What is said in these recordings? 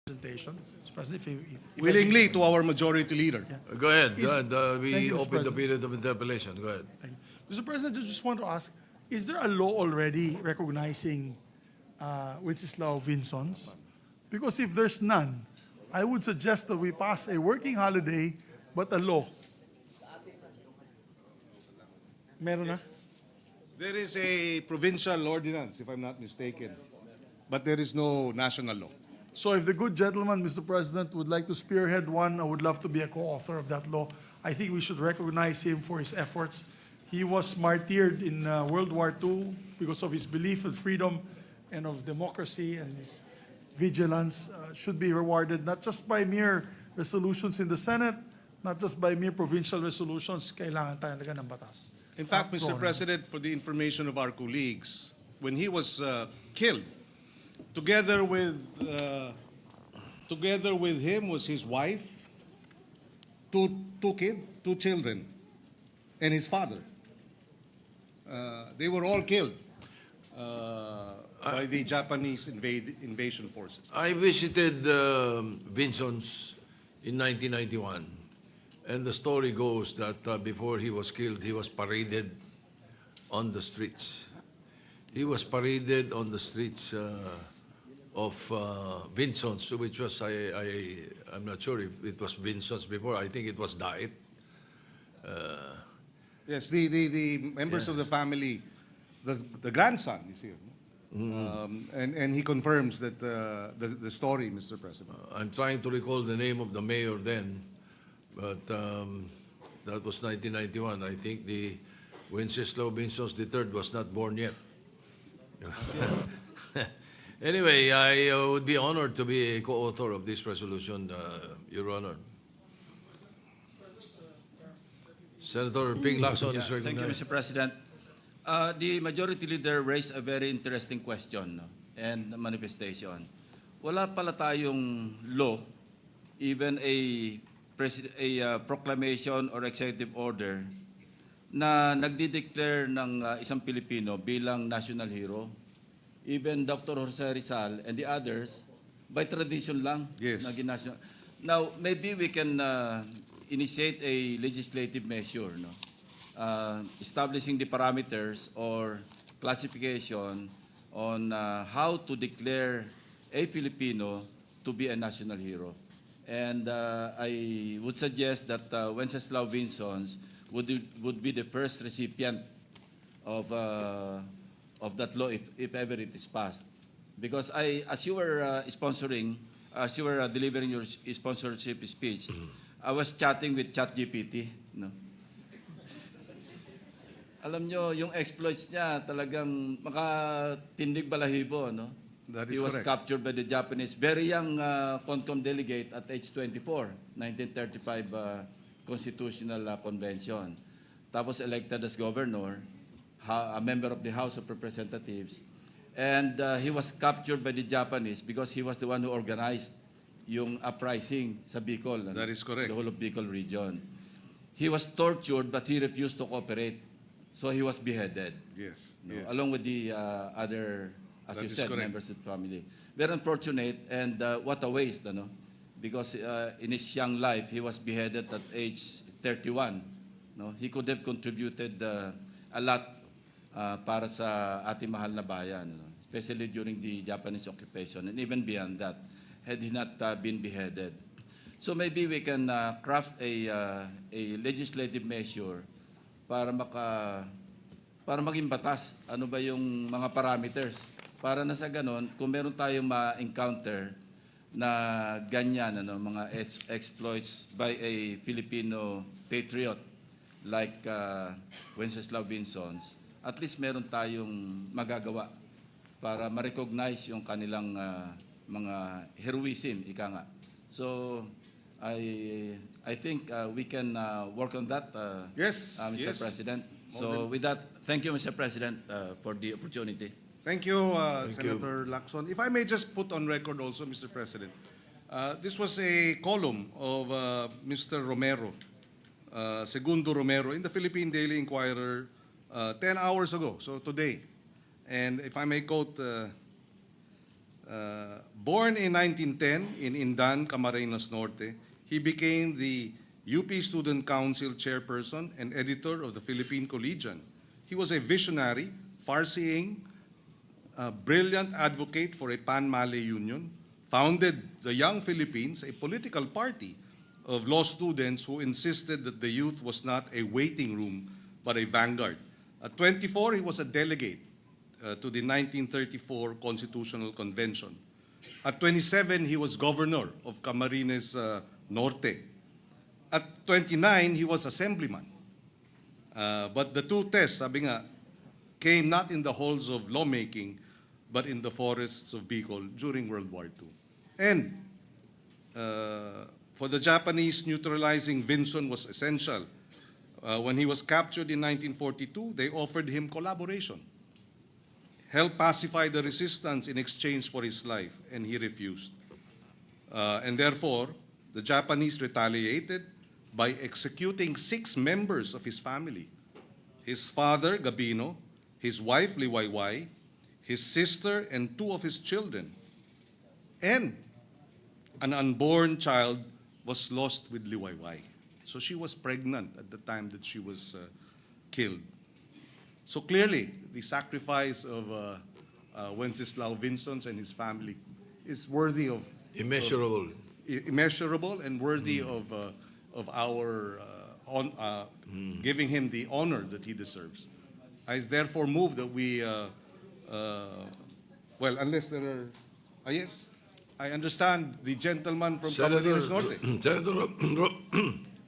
presentation. Mr. President, if Willingly to our majority leader. Yeah. Go ahead. Is- Go ahead. Thank We you, Mr. open the President. period of interpellation. Go ahead. Thank you. Mr. President, I just want to ask, is there a law already recognizing Wenceslao Vinzons? Because if there's none, I would suggest that we pass a working holiday but a law. Meron na? There is a provincial ordinance, if I'm not mistaken, but there is no national law. So if the good gentleman, Mr. President, would like to spearhead one, I would love to be a co-author of that law. I think we should recognize him for his efforts. He was martyred in World War II because of his belief in freedom and of democracy, and his vigilance should be rewarded not just by mere resolutions in the Senate, not just by mere provincial resolutions. Kailangan tayo talaga ng batas. In fact, Mr. President, for the information of our colleagues, when he was killed, together with him was his wife, two children, and his father. They were all killed by the Japanese invasion forces. I visited Vinzons in 1991, and the story goes that before he was killed, he was paraded on the streets. He was paraded on the streets of Vinzons, which was, I'm not sure if it was Vinzons before. I think it was Daet. Yes, the members of the family, the grandson is here. And he confirms that the story, Mr. President. I'm trying to recall the name of the mayor then, but that was 1991. I think the Wenceslao Vinzons III was not born yet. Anyway, I would be honored to be a co-author of this resolution, Your Honor. Senator Ping Lacson is Thank you, recognized. Mr. President. The majority leader raised a very interesting question and manifestation. Wala pala tayong law, even a proclamation or executive order na nagdi-declare ng isang Pilipino bilang national hero. Even Dr. Jose Rizal and the others, by tradition lang. Yes. Naging national. Now, maybe we can initiate a legislative measure, no? Establishing the parameters or classification on how to declare a Filipino to be a national hero. And I would suggest that Wenceslao Vinzons would be the first recipient of that law if ever it is passed. Because as you were as you were delivering your sponsorship speech, I was chatting with ChatGPT. No? Alam nyo, yung exploits niya talagang makatindig balahibo. No? That is He was correct. captured by the Japanese, very young CONCOM delegate at age 24, 1935 Constitutional Convention. Tapos elected as governor, a member of the House of Representatives. And he was captured by the Japanese because he was the one who organized yung uprising sa Bicol. That is correct. The whole of Bicol region. He was tortured but he refused to cooperate. So he was beheaded. Yes, No, yes. along with the other, as That you is said, correct. members of the family. Very unfortunate, and what a waste, ano? Because in his young life, he was beheaded at age 31. No? He could have contributed a lot para sa ating mahal na bayan, no? Especially during the Japanese occupation, and even beyond that, had he not been beheaded. So maybe we can craft a legislative measure para maging batas. Ano ba yung mga parameters? Para na sa ganon, kung meron tayong ma-encounter na ganyan, mga exploits by a Filipino patriot like Wenceslao Vinzons, at least meron tayong magagawa para ma-recognize yung kanilang mga heroism, ika nga. So, I think we can work on that, Yes, Mr. yes. President. So with that, thank you, Mr. President, for the opportunity. Thank you, Thank you. Senator Lacson. If I may just put on record also, Mr. President, this was a column of Mr. Romero, Segundo Romero, in the Philippine Daily Inquirer 10 hours ago, so today. And if I may quote Born in 1910 in Indan, Camarines Norte, he became the UP Student Council chairperson and editor of the Philippine Collegian. He was a visionary, far-seeing, brilliant advocate for a pan-Malay union, founded the Young Philippines, a political party of law students who insisted that the youth was not a waiting room, but a vanguard. At 24, he was a delegate to the 1934 Constitutional Convention. At 27, he was governor of Camarines Norte. At 29, he was assemblyman. But the two tests, sabi nga, came not in the halls of lawmaking, but in the forests of Bicol during World War II. And for the Japanese, neutralizing Vinzons was essential. When he was captured in 1942, they offered him collaboration, help pacify the resistance in exchange for his life, and he refused. And therefore, the Japanese retaliated by executing 6 members of his family: his father, Gabino, his wife, Liwayway, his sister, and 2 of his children. And an unborn child was lost with Liwayway. So she was pregnant at the time that she was killed. So clearly, the sacrifice of Wenceslao Vinzons and his family is worthy of Immeasurable. immeasurable and worthy of our giving him the honor that he deserves. I therefore move that we, well, unless there are, yes, I understand the gentleman from Camarines Norte.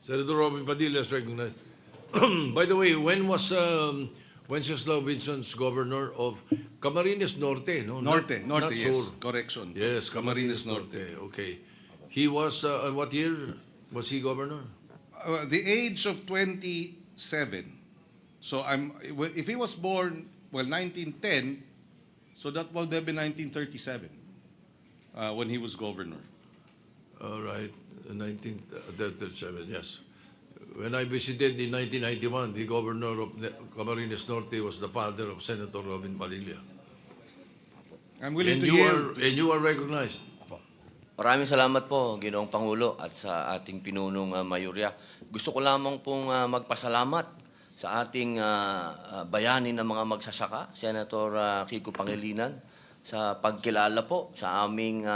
Senator Robin Padilla is recognized. By the way, when was Wenceslao Vinzons governor of Camarines Norte? No, Norte, not yes, Sur. correction. Yes, Camarines Norte. Okay. He was, what year was he governor? The age of 27. So if he was born, well, 1910, so that would have been 1937 when he was governor. All right, 1937, yes. When I visited in 1991, the governor of Camarines Norte was the father of Senator Robin Padilla. I'm willing And to you yield. you are recognized. Maraming salamat po, Ginoong Pangulo, at sa ating pinunong mayorya. Gusto ko lamang pong magpasalamat sa ating bayani ng mga magsasaka, Senator Kiko Pangilinan, sa pagkilala po sa aming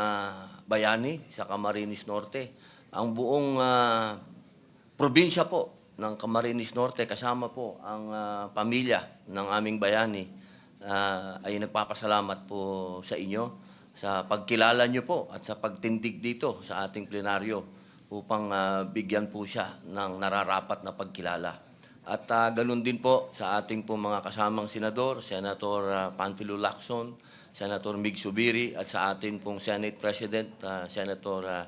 bayani sa Camarines Norte. Ang buong probinsya po ng Camarines Norte, kasama po ang pamilya ng aming bayani, ay nagpapasalamat po sa inyo sa pagkilala nyo po at sa pagtindig dito sa ating plenaryo upang bigyan po siya ng nararapat na pagkilala. At ganun din po sa ating po mga kasamang senador, Senator Panfilo Lacson, Senator Mig Subiri, at sa ating pong Senate President, Senator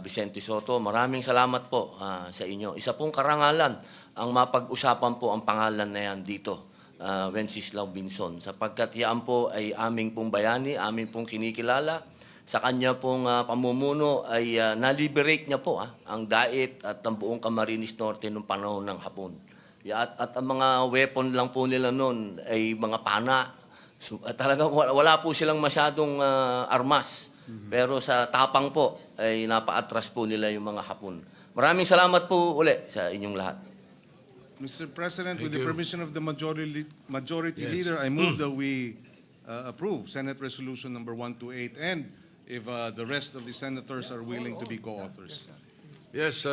Vicente Soto. Maraming salamat po sa inyo. Isa pong karangalan ang mapag-usapan po ang pangalan na yan dito, Wenceslao Vinzons, sapagkat yan po ay aming pong bayani, aming pong kinikilala. Sa kanya pong pamumuno ay na-liberate niya po ang Dait at ang buong Camarines Norte noong panahon ng Hapon. At ang mga weapon lang po nila noon ay mga pana. So, talagang wala po silang masyadong armas. Pero sa tapang po ay napa-atras po nila yung mga Hapon. Maraming salamat po uli sa inyong lahat. Mr. President, Thank with the you. permission of the majority Yes. leader, I move that we approve Senate Resolution number 128, and if the rest of the senators are willing to be co-authors. Yes,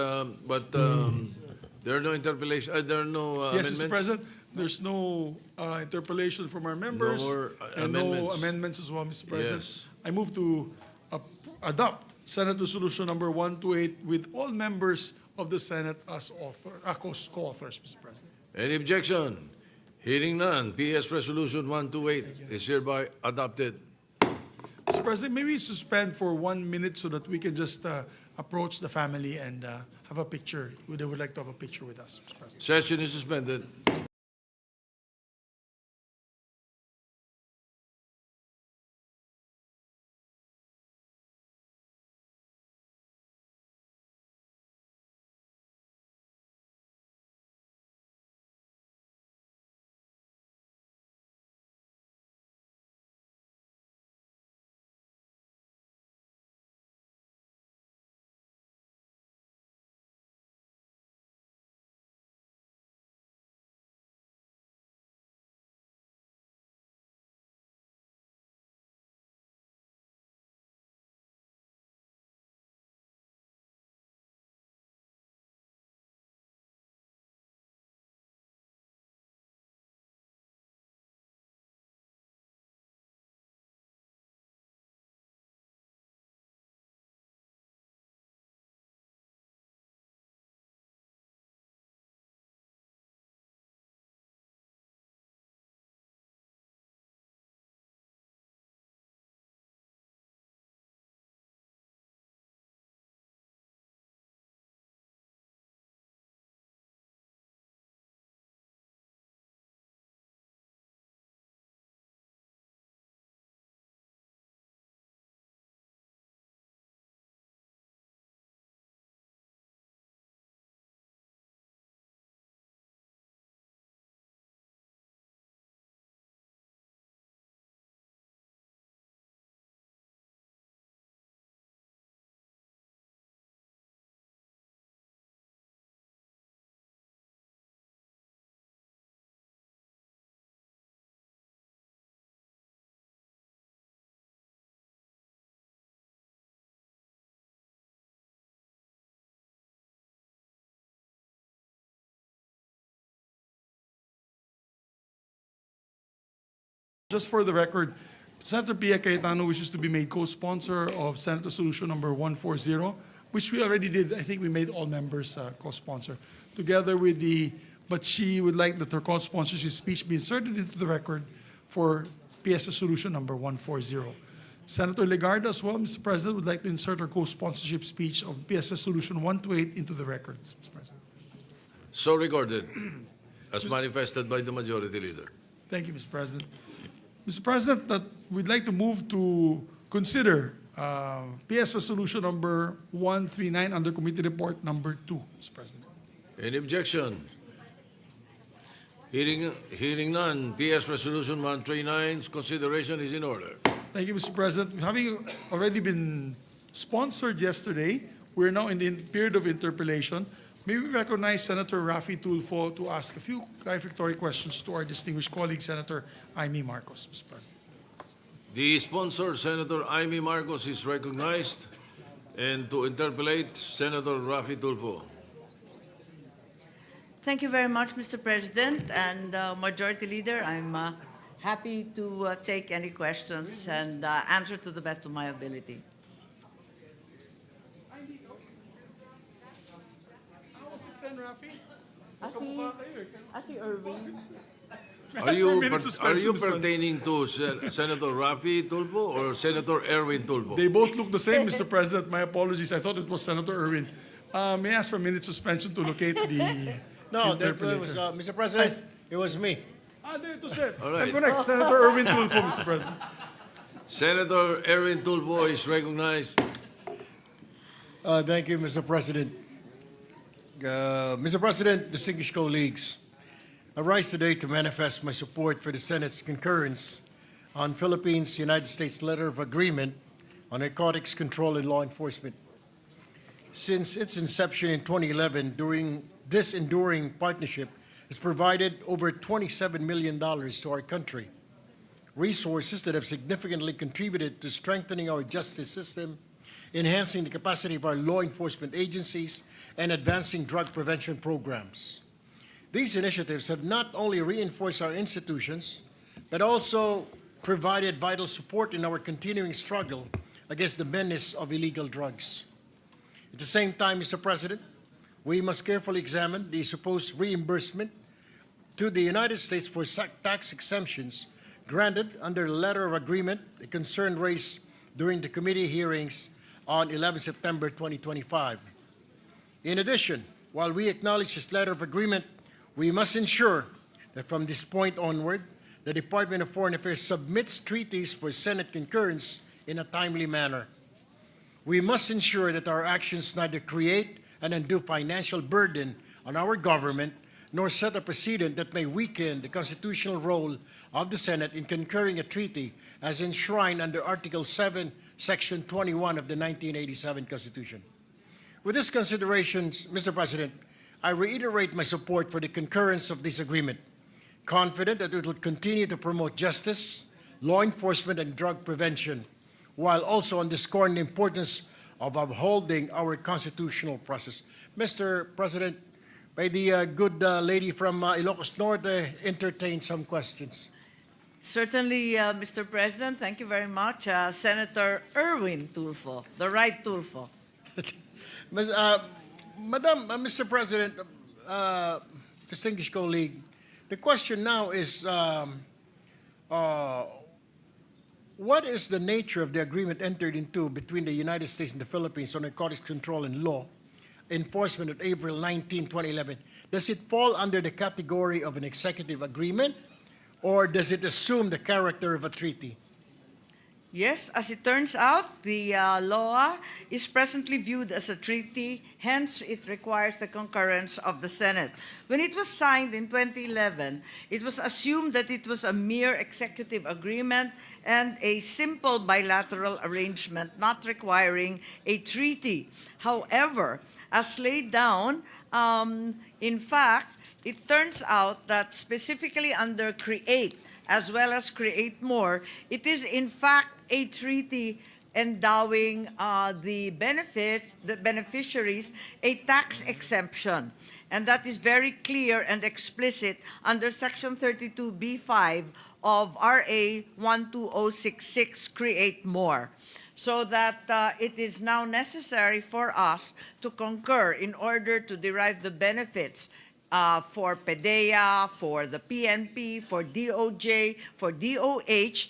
but there are no interpellation, there are no Yes, amendments? Mr. President, there's no interpellation from our members. Nor, and amendments. no amendments as well, Mr. President. Yes. I move to adopt Senate Resolution number 128 with all members of the Senate as co-authors, Mr. President. Any objection? Hearing none, PS Resolution 128 is hereby adopted. Mr. President, maybe we suspend for 1 minute so that we can just approach the family and have a picture. They would like to have a picture with us, Mr. President. Session is suspended. Just for the record, Senator Pia Cayetano wishes to be made co-sponsor of Senate Resolution number 140, which we already did. I think we made all members co-sponsor. Together with but she would like that her co-sponsorship speech be inserted into the record for PS Resolution number 140. Senator Legarda as well, Mr. President, would like to insert her co-sponsorship speech of PS Resolution 128 into the records, Mr. President. So recorded, as manifested by the Majority Leader. Thank you, Mr. President. Mr. President, that we'd like to move to consider PS Resolution number 139 under Committee Report number 2, Mr. President. Any objection? Hearing none, PS Resolution 139's consideration is in order. Thank you, Mr. President. Having already been sponsored yesterday, we're now in the period of interpellation. May we recognize Senator Raffy Tulfo to ask a few clarificatory questions to our distinguished colleague, Senator Amy Marcos, Mr. President. The sponsor, Senator Amy Marcos, is recognized, and to interpellate, Senator Raffy Tulfo. Thank you very much, Mr. President and Majority Leader. I'm happy to take any questions and answer to the best of my ability. Ate Irving. Are you, Minute are suspension, you Mr. President. pertaining to Senator Raffy Tulfo or Senator Erwin Tulfo? They both look the same, Mr. President. My apologies. I thought it was Senator Irwin. May I ask for a minute suspension to locate the No, that interpolator? was, Mr. President, it was me. There it was it. All right. I'm correct. Senator Irwin Tulfo, Mr. President. Senator Erwin Tulfo is recognized. Thank you, Mr. President. Mr. President, distinguished colleagues, I rise today to manifest my support for the Senate's concurrence on Philippines-United States Letter of Agreement on Narcotics Control and Law Enforcement. Since its inception in 2011, this enduring partnership has provided over $27 million to our country, resources that have significantly contributed to strengthening our justice system, enhancing the capacity of our law enforcement agencies, and advancing drug prevention programs. These initiatives have not only reinforced our institutions, but also provided vital support in our continuing struggle against the menace of illegal drugs. At the same time, Mr. President, we must carefully examine the supposed reimbursement to the United States for tax exemptions granted under the letter of agreement, a concern raised during the committee hearings on 11 September 2025. In addition, while we acknowledge this letter of agreement, we must ensure that from this point onward, the Department of Foreign Affairs submits treaties for Senate concurrence in a timely manner. We must ensure that our actions neither create an undue financial burden on our government nor set a precedent that may weaken the constitutional role of the Senate in concurring a treaty as enshrined under Article 7, Section 21 of the 1987 Constitution. With these considerations, Mr. President, I reiterate my support for the concurrence of this agreement, confident that it will continue to promote justice, law enforcement, and drug prevention, while also underscoring the importance of upholding our constitutional process. Mr. President, may the good lady from Ilocos Norte entertain some questions. Certainly, Mr. President. Thank you very much. Senator Erwin Tulfo, the right Tulfo. Madam, Mr. President, distinguished colleague, the question now is, what is the nature of the agreement entered into between the United States and the Philippines on narcotics control and law enforcement of April 19, 2011? Does it fall under the category of an executive agreement, or does it assume the character of a treaty? Yes, as it turns out, the law is presently viewed as a treaty, hence it requires the concurrence of the Senate. When it was signed in 2011, it was assumed that it was a mere executive agreement and a simple bilateral arrangement not requiring a treaty. However, as laid down, in fact, it turns out that specifically under CREATE, as well as Create More, it is in fact a treaty endowing the beneficiaries a tax exemption. And that is very clear and explicit under Section 32B5 of RA 12066, Create More. So that it is now necessary for us to concur in order to derive the benefits for PDEA, for the PNP, for DOJ, for DOH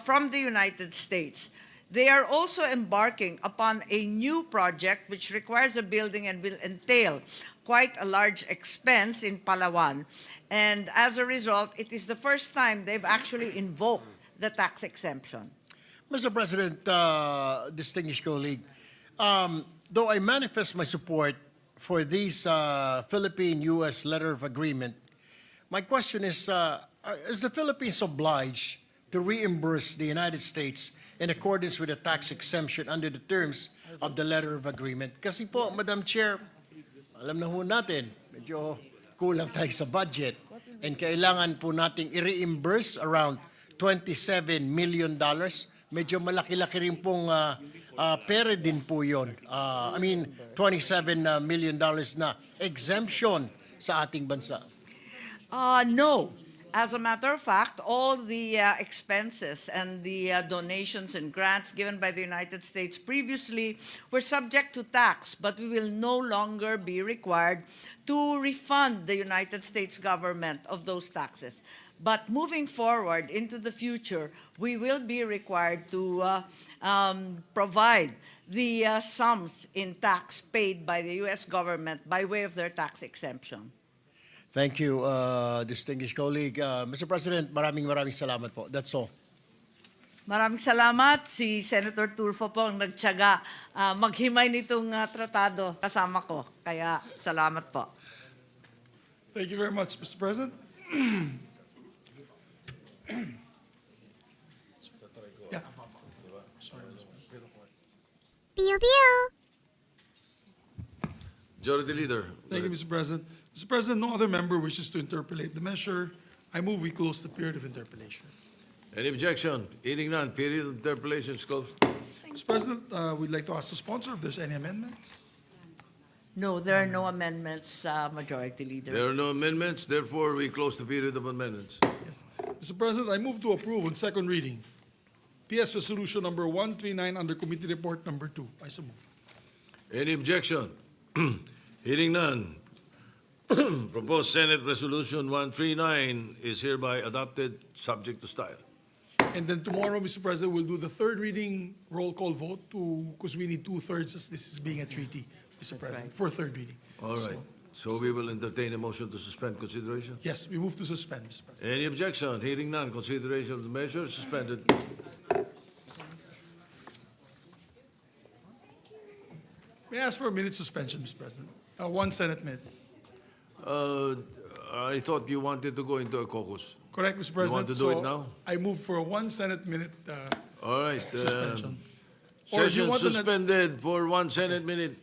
from the United States. They are also embarking upon a new project which requires a building and will entail quite a large expense in Palawan. And as a result, it is the first time they've actually invoked the tax exemption. Mr. President, distinguished colleague, though I manifest my support for this Philippine-U.S. letter of agreement, my question is the Philippines obliged to reimburse the United States in accordance with the tax exemption under the terms of the letter of agreement? Kasi po, Madam Chair, alam na ho natin, medyo kulang tayo sa budget and kailangan po nating i-reimburse around $27 million. Medyo malaki-laki rin pong pera din po yun. I mean, $27 million na exemption sa ating bansa. No. As a matter of fact, all the expenses and the donations and grants given by the United States previously were subject to tax, but we will no longer be required to refund the United States government of those taxes. But moving forward into the future, we will be required to provide the sums in tax paid by the U.S. government by way of their tax exemption. Thank you, distinguished colleague. Mr. President, maraming salamat po. That's all. Maraming salamat. Si Senator Tulfo po ang nagtiyaga maghimay nitong tratado kasama ko. Kaya salamat po. Thank you very much, Mr. President. Yeah. Pew pew. Majority Leader. Thank you, Mr. President. Mr. President, no other member wishes to interpolate the measure. I move we close the period of interpolation. Any objection? Hearing none, period of interpolation is closed. Mr. President, we'd like to ask the sponsor if there's any amendments. No, there are no amendments, Majority Leader. There are no amendments, therefore we close the period of amendments. Yes. Mr. President, I move to approve on second reading PS Resolution number 139 under Committee Report number 2. I so move. Any objection? Hearing none. Proposed Senate Resolution 139 is hereby adopted, subject to style. And then tomorrow, Mr. President, we'll do the third reading roll call vote because we need 2/3 as this is being a treaty, Mr. President, for third reading. All right. So we will entertain a motion to suspend consideration. Yes, we move to suspend, Mr. President. Any objection? Hearing none, consideration of the measure is suspended. May I ask for a minute suspension, Mr. President? 1 Senate minute. I thought you wanted to go into a caucus. Correct, Mr. President. want to do it now? I move for a 1 Senate minute All right. suspension. Or if you Session want an- suspended for 1 Senate minute.